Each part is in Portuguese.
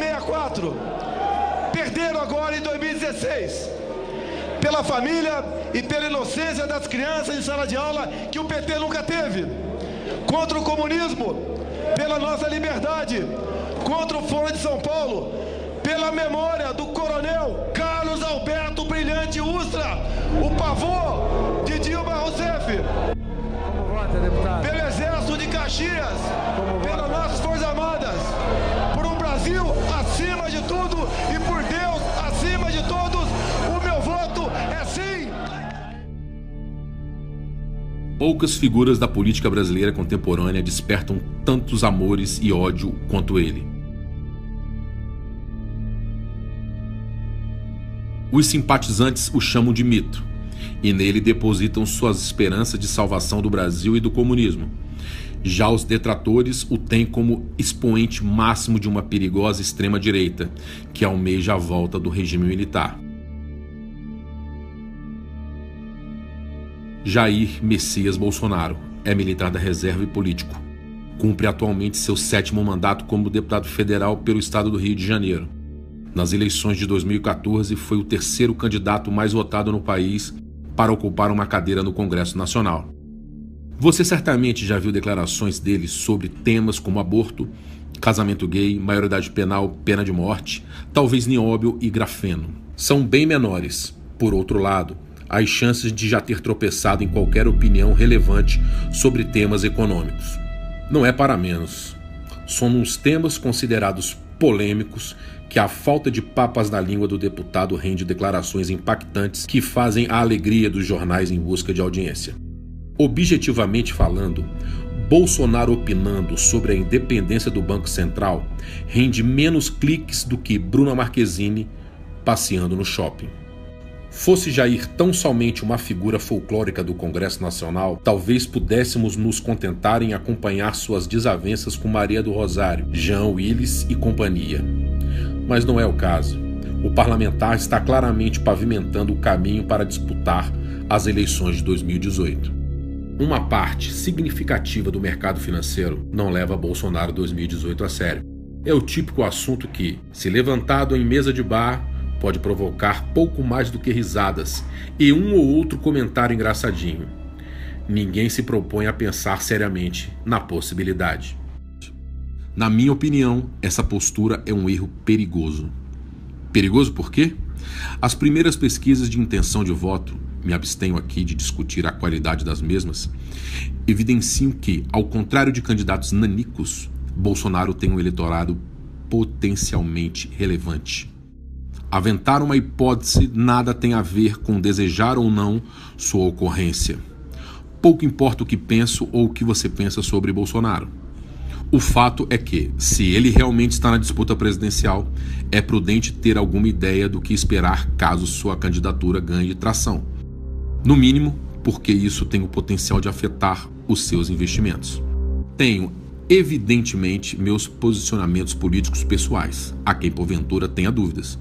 64, perderam agora em 2016, pela família e pela inocência das crianças em sala de aula que o PT nunca teve, contra o comunismo, pela nossa liberdade, contra o Fórum de São Paulo, pela memória do coronel Carlos Alberto Brilhante Ustra, o pavô de Dilma Rousseff. Como vota, deputado? Pelo Exército de Caxias, pelas nossas Forças Armadas, por um Brasil acima de tudo e por Deus acima de todos, o meu voto é sim! Poucas figuras da política brasileira contemporânea despertam tantos amores e ódio quanto ele. Os simpatizantes o chamam de mito, e nele depositam suas esperanças de salvação do Brasil e do comunismo. Já os detratores o têm como expoente máximo de uma perigosa extrema-direita, que almeja a volta do regime militar. Jair Messias Bolsonaro é militar da reserva e político. Cumpre atualmente seu 7º mandato como deputado federal pelo estado do Rio de Janeiro. Nas eleições de 2014, foi o 3º candidato mais votado no país para ocupar uma cadeira no Congresso Nacional. Você certamente já viu declarações dele sobre temas como aborto, casamento gay, maioridade penal, pena de morte, talvez nióbio e grafeno. São bem menores. Por outro lado, as chances de já ter tropeçado em qualquer opinião relevante sobre temas econômicos. Não é para menos. São uns temas considerados polêmicos que a falta de papas na língua do deputado rende declarações impactantes que fazem a alegria dos jornais em busca de audiência. Objetivamente falando, Bolsonaro opinando sobre a independência do Banco Central rende menos cliques do que Bruna Marquezine passeando no shopping. Fosse Jair tão somente uma figura folclórica do Congresso Nacional, talvez pudéssemos nos contentar em acompanhar suas desavenças com Maria do Rosário, Jean Willis e companhia. Mas não é o caso. O parlamentar está claramente pavimentando o caminho para disputar as eleições de 2018. Uma parte significativa do mercado financeiro não leva Bolsonaro 2018 a sério. É o típico assunto que, se levantado em mesa de bar, pode provocar pouco mais do que risadas e um ou outro comentário engraçadinho. Ninguém se propõe a pensar seriamente na possibilidade. Na minha opinião, essa postura é um erro perigoso. Perigoso por quê? As primeiras pesquisas de intenção de voto, me abstenho aqui de discutir a qualidade das mesmas, evidenciam que, ao contrário de candidatos nanicos, Bolsonaro tem um eleitorado potencialmente relevante. Aventar uma hipótese nada tem a ver com desejar ou não sua ocorrência. Pouco importa o que penso ou o que você pensa sobre Bolsonaro. O fato é que, se ele realmente está na disputa presidencial, é prudente ter alguma ideia do que esperar caso sua candidatura ganhe tração. No mínimo, porque isso tem o potencial de afetar os seus investimentos. Tenho, evidentemente, meus posicionamentos políticos pessoais, a quem porventura tenha dúvidas.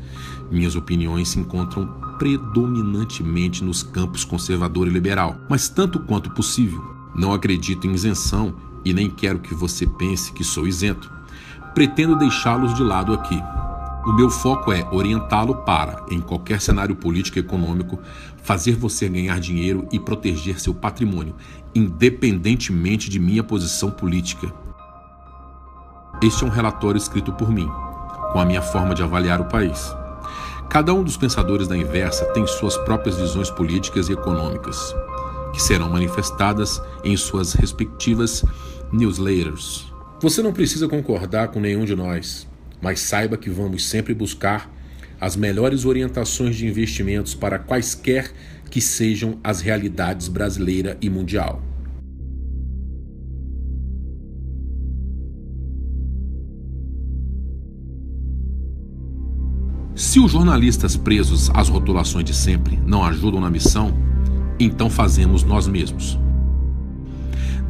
Minhas opiniões se encontram predominantemente nos campos conservador e liberal, mas tanto quanto possível. Não acredito em isenção e nem quero que você pense que sou isento. Pretendo deixá-los de lado aqui. O meu foco é orientá-lo para, em qualquer cenário político e econômico, fazer você ganhar dinheiro e proteger seu patrimônio, independentemente de minha posição política. Este é um relatório escrito por mim, com a minha forma de avaliar o país. Cada um dos pensadores da Inversa tem suas próprias visões políticas e econômicas, que serão manifestadas em suas respectivas newsletters. Você não precisa concordar com nenhum de nós, mas saiba que vamos sempre buscar as melhores orientações de investimentos para quaisquer que sejam as realidades brasileira e mundial. Se os jornalistas presos às rotulações de sempre não ajudam na missão, então fazemos nós mesmos.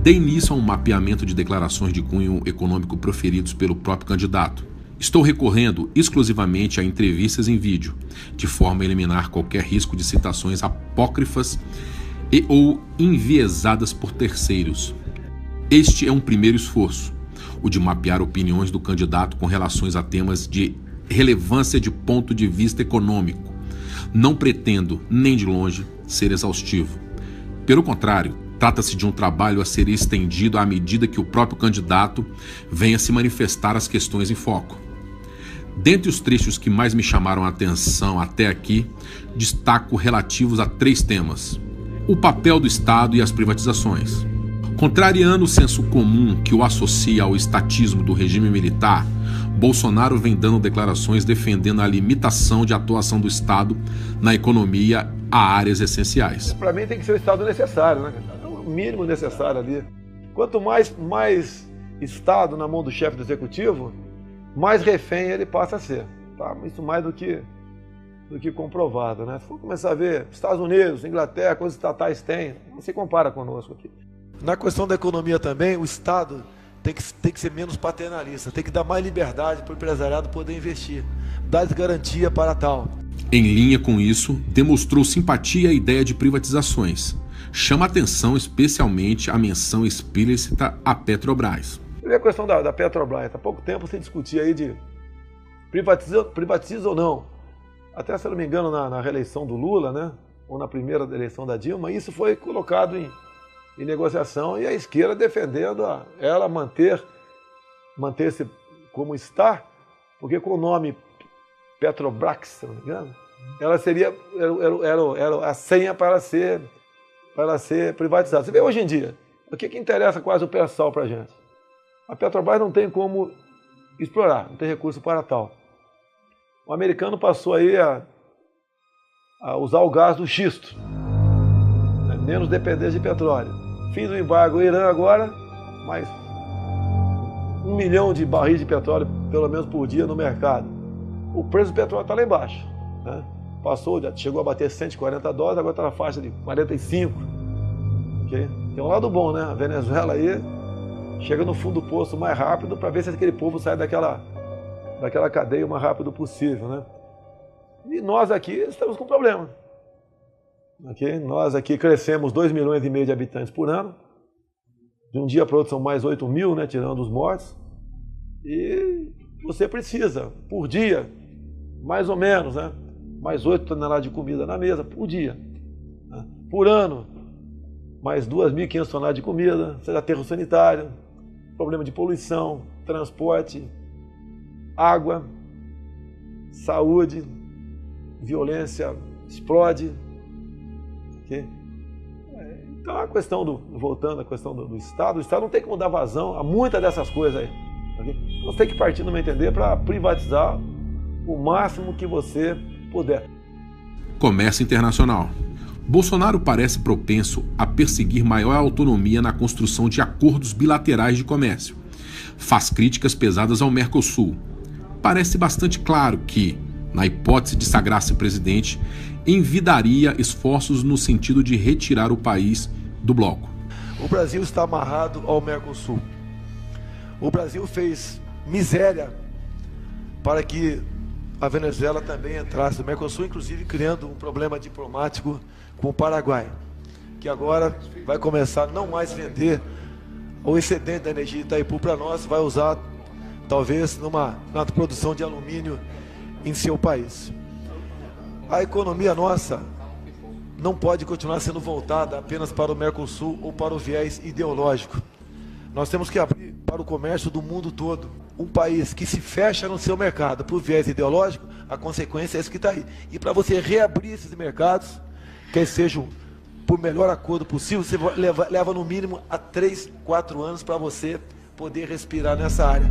Dei início a um mapeamento de declarações de cunho econômico proferidos pelo próprio candidato. Estou recorrendo exclusivamente a entrevistas em vídeo, de forma a eliminar qualquer risco de citações apócrifas e ou enviesadas por terceiros. Este é um primeiro esforço, o de mapear opiniões do candidato com relações a temas de relevância de ponto de vista econômico. Não pretendo, nem de longe, ser exaustivo. Pelo contrário, trata-se de um trabalho a ser estendido à medida que o próprio candidato venha se manifestar as questões em foco. Dentre os trechos que mais me chamaram a atenção até aqui, destaco relativos a 3 temas: o papel do Estado e as privatizações. Contrariando o senso comum que o associa ao estatismo do regime militar, Bolsonaro vem dando declarações defendendo a limitação de atuação do Estado na economia a áreas essenciais. Para mim tem que ser o Estado necessário, né? O mínimo necessário ali. Quanto mais Estado na mão do chefe do Executivo, mais refém ele passa a ser. Tá? Isso mais do que comprovado, né? Se for começar a ver Estados Unidos, Inglaterra, coisas estatais têm, não se compara conosco aqui. Na questão da economia também, o Estado tem que ser menos paternalista, tem que dar mais liberdade para o empresariado poder investir, dar garantia para tal. Em linha com isso, demonstrou simpatia à ideia de privatizações. Chama atenção especialmente a menção explícita à Petrobras. E a questão da Petrobras, há pouco tempo se discutia aí de privatiza ou não. Até, se eu não me engano, na reeleição do Lula, né? Ou na primeira eleição da Dilma, isso foi colocado em negociação e a esquerda defendendo ela manter-se como está, porque com o nome Petrobras, se não me engano, ela seria era a senha para ela ser privatizada. Você vê hoje em dia, o que interessa quase o pré-sal para a gente? A Petrobras não tem como explorar, não tem recurso para tal. O americano passou aí a usar o gás do xisto, né? Menos dependência de petróleo. Fim do embargo, o Irã agora, mais 1 milhão de barris de petróleo, pelo menos por dia, no mercado. O preço do petróleo está lá embaixo, né? Chegou a bater $140, agora está na faixa de 45. Okay? Tem um lado bom, né? A Venezuela aí chega no fundo do poço mais rápido para ver se aquele povo sai daquela cadeia o mais rápido possível, né? E nós aqui estamos com problema. Okay? Nós aqui crescemos 2,5 milhões de habitantes por ano. De um dia para o outro são mais 8 mil, né, tirando os mortos. E você precisa, por dia, mais ou menos, né, mais 8 toneladas de comida na mesa por dia. Né? Por ano, mais 2.500 toneladas de comida, seja aterro sanitário, problema de poluição, transporte, água, saúde, violência explode. Okay? Então a questão voltando à questão do Estado, o Estado não tem que dar vazão a muitas dessas coisas aí. Okay? Você tem que partir, no meu entender, para privatizar o máximo que você puder. Comércio internacional. Bolsonaro parece propenso a perseguir maior autonomia na construção de acordos bilaterais de comércio. Faz críticas pesadas ao Mercosul. Parece bastante claro que, na hipótese de sagrar-se presidente, envidaria esforços no sentido de retirar o país do bloco. O Brasil está amarrado ao Mercosul. O Brasil fez miséria para que a Venezuela também entrasse no Mercosul, inclusive criando um problema diplomático com o Paraguai, que agora vai começar a não mais vender o excedente da energia de Itaipu para nós, vai usar talvez na produção de alumínio em seu país. A economia nossa não pode continuar sendo voltada apenas para o Mercosul ou para o viés ideológico. Nós temos que abrir para o comércio do mundo todo. Um país que se fecha no seu mercado por viés ideológico, a consequência é isso que está aí. E para você reabrir esses mercados, que sejam por melhor acordo possível, você leva no mínimo a 3, 4 anos para você poder respirar nessa área.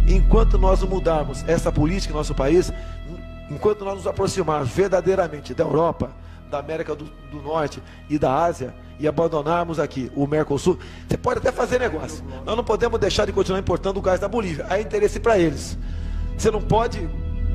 Enquanto nós não mudarmos essa política em nosso país, enquanto nós nos aproximarmos verdadeiramente da Europa, da América do Norte e da Ásia, e abandonarmos aqui o Mercosul, você pode até fazer negócio. Nós não podemos deixar de continuar importando o gás da Bolívia. Há interesse para eles. Você não pode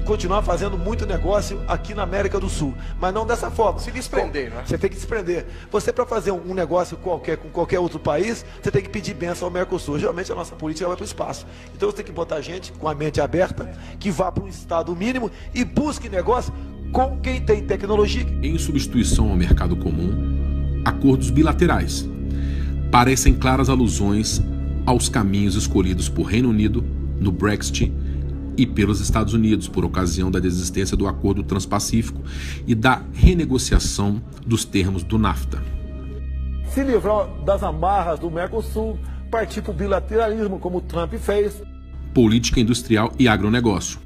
continuar fazendo muito negócio aqui na América do Sul, mas não dessa forma. Se desprender, né? Você tem que desprender. Você, para fazer um negócio qualquer com qualquer outro país, você tem que pedir bênção ao Mercosul. Geralmente a nossa política vai para o espaço. Então você tem que botar gente com a mente aberta, que vá para um estado mínimo e busque negócio com quem tem tecnologia. Em substituição ao mercado comum, acordos bilaterais. Parecem claras alusões aos caminhos escolhidos por Reino Unido no Brexit e pelos Estados Unidos por ocasião da desistência do Acordo Transpacífico e da renegociação dos termos do NAFTA. Se livrar das amarras do Mercosul, partir para o bilateralismo, como o Trump fez. Política industrial e agronegócio.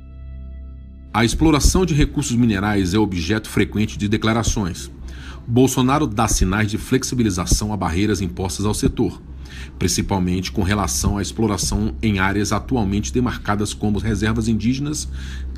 A exploração de recursos minerais é objeto frequente de declarações. Bolsonaro dá sinais de flexibilização a barreiras impostas ao setor, principalmente com relação à exploração em áreas atualmente demarcadas como reservas indígenas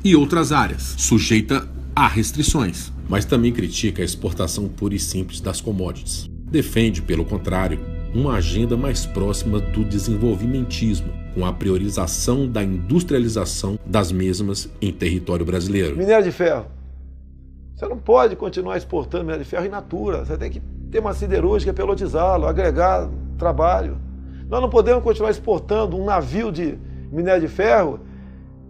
e outras áreas, sujeita a restrições, mas também critica a exportação pura e simples das commodities. Defende, pelo contrário, uma agenda mais próxima do desenvolvimentismo, com a priorização da industrialização das mesmas em território brasileiro. Minério de ferro. Você não pode continuar exportando minério de ferro in natura. Você tem que ter uma siderúrgica, pelotizá-lo, agregar trabalho. Nós não podemos continuar exportando um navio de minério de ferro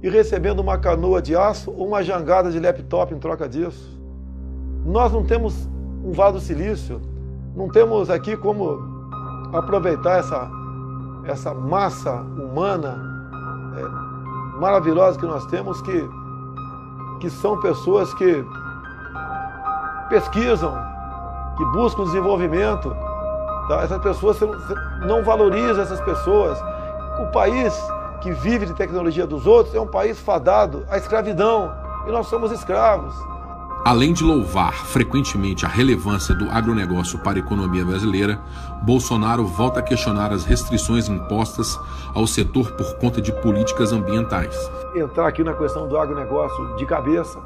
e recebendo uma canoa de aço ou uma jangada de laptop em troca disso. Nós não temos um Vale do Silício, não temos aqui como aproveitar essa massa humana maravilhosa que nós temos, que são pessoas que pesquisam, que buscam desenvolvimento. Tá? Essas pessoas, você não valoriza essas pessoas. O país que vive de tecnologia dos outros é um país fadado à escravidão, e nós somos escravos. Além de louvar frequentemente a relevância do agronegócio para a economia brasileira, Bolsonaro volta a questionar as restrições impostas ao setor por conta de políticas ambientais. Entrar aqui na questão do agronegócio de cabeça,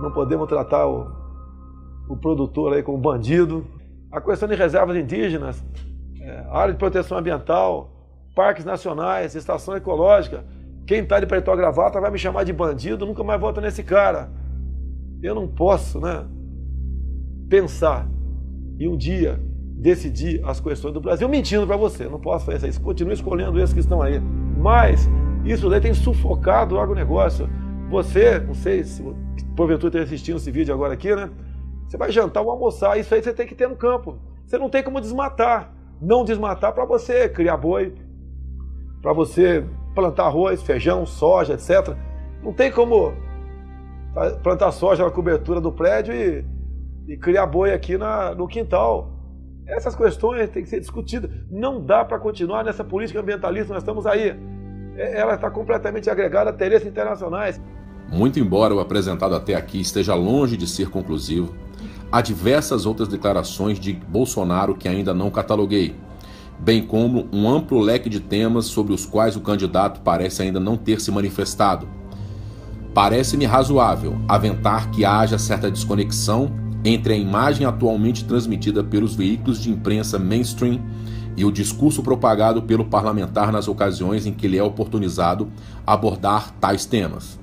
não podemos tratar o produtor aí como bandido. A questão de reservas indígenas, área de proteção ambiental, parques nacionais, estação ecológica. Quem está de paletó e gravata vai me chamar de bandido, nunca mais volta nesse cara. Eu não posso, pensar e um dia decidir as questões do Brasil mentindo para você. Não posso fazer isso. Continue escolhendo esses que estão aí. Mas isso daí tem sufocado o agronegócio. Você, não sei se porventura está assistindo esse vídeo agora aqui, Você vai jantar ou almoçar. Isso aí você tem que ter no campo. Você não tem como desmatar. Não desmatar para você criar boi, para você plantar arroz, feijão, soja, etc. Não tem como plantar soja na cobertura do prédio e criar boi aqui no quintal. Essas questões têm que ser discutidas. Não dá para continuar nessa política ambientalista, nós estamos aí. Ela está completamente agregada a interesses internacionais. Muito embora o apresentado até aqui esteja longe de ser conclusivo, há diversas outras declarações de Bolsonaro que ainda não cataloguei, bem como um amplo leque de temas sobre os quais o candidato parece ainda não ter se manifestado. Parece-me razoável aventar que haja certa desconexão entre a imagem atualmente transmitida pelos veículos de imprensa mainstream e o discurso propagado pelo parlamentar nas ocasiões em que lhe é oportunizado abordar tais temas.